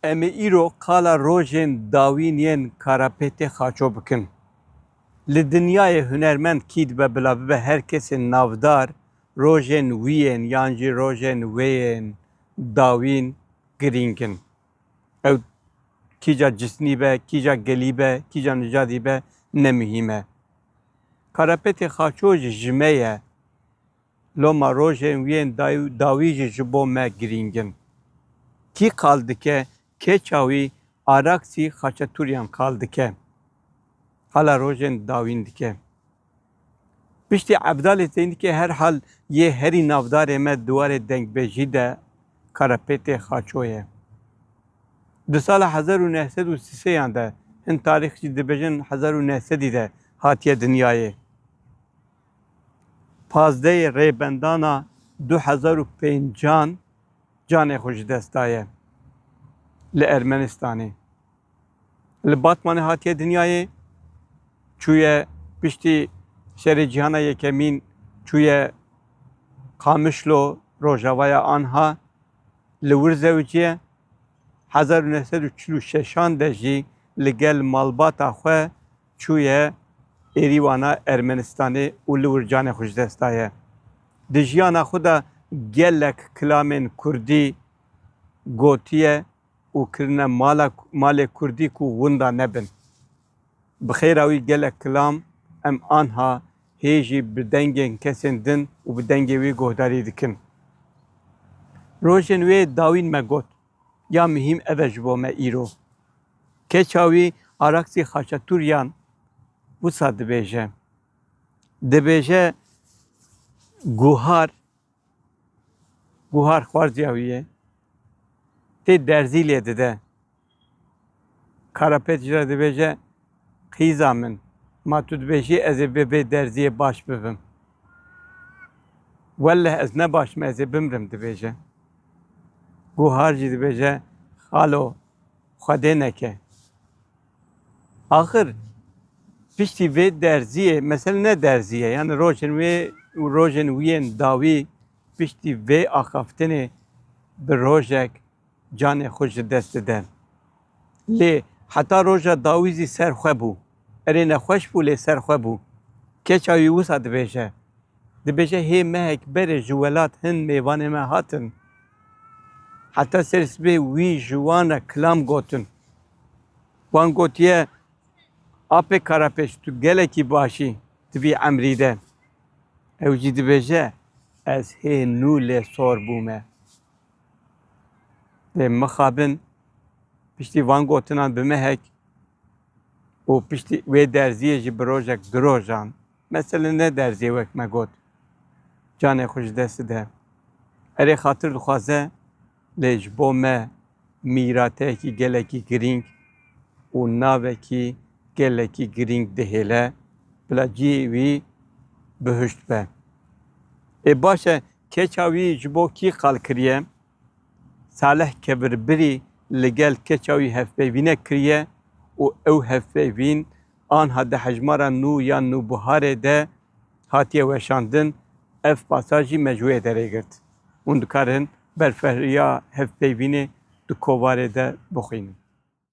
Em ê îro qala rojên dawîniyên karapetê xaço bikin. Li dinyayê hunermend kî dibe bila bibe her kesê navdar rojên wî yên yan jî rojên wê yên dawîn girîng in. Ew kîca cisnî be, kîca gelî be, kîca nijadî be ne mühîm e. Karapetê xaço jî ji me ye. Loma rojên wî yên dawî jî ji bo me girîng in. Kî qal dike? Keça wî araksî xaçetûriyan qal dike. Hala rojên dawîn dike. Piştî Ebdalê Zeynîkê her hal yê herî navdarê me duwarê dengbêjî de karapetê xaço ye. Di sala 1933 de hin tarîx jî dibêjin 1900 de hatiye dinyayê. Pazdeyê rêbendana 2005 canê xwe ji dest daye li Ermenistanê. Li Batmanê hatiye dinyayê çûye piştî şerê cîhana yekemîn çûye Qamişlo rojavaya anha li Wirzewiciye 1946 de jî li gel malbata xwe çûye êrîwana Ermenistanê û li wir canê xwe ji dest daye. Di jiyana xwe de gelek kilamên Kurdî gotiye û kirine malê Kurdî ku winda nebin. Bi xêra wî gelek kilam em anha hêjî bi dengên kesên din û bi dengê wî guhdarî dikin. Rojên wê dawîn me got, ya mühîm ev e ji bo me îro. Keça wî araksî xaçetûriyan wisa dibêje. Dibêje guhar xwarziya wî ye. Tê derzî lê dide. Karapet jî re dibêje qîza min. Ma tu dibêjî ez ê vê derziyê baş bibim. Welleh ez ne baş me ez ê bimrim dibêje. Guhar jî dibêje xalo Xwedê neke. Axir piştî vê derziyê mesele ne derziye yani rojên wî yên dawî piştî vê axaftinê bi rojek canê xwe ji dest dide. Lê heta roja dawî zî serxwe bû. Erê nexweş bû lê serxwe bû. Keça wî wisa dibêje. Dibêje hê mehek berê ji welat hin mêvanê me hatin. Heta serîsbê wî ji wan re kilam gotin. Wan gotiye apê Karapêş tu gelekî başî divî emrî de. Ew jî dibêje ez hê nû lê sor bûme. Lê mixabin piştî van gotinan bi mehek û piştî wê derziyê jî bi rojek di rojan. Mesele ne derziyê wek me got. Canê xwe ji dest dide. Erê xatir dixwaze lê ji bo me mîrateyekî gelekî girîng û navekî gelekî girîng dihêle bila ciyê wî bihuşt be. Ê baş e keça wî ji bo kî qal kiriye? Salih Kevirbirî li gel keça wî hevpeyvînek kiriye û ew hevpeyvîn anha di hejmara nû yan nûbiharê de hatiye weşandin. Ev pasa jî me ji wê derê girt. Hûn dikarin berferiya hevpeyvînê di kovarê de bixwînin.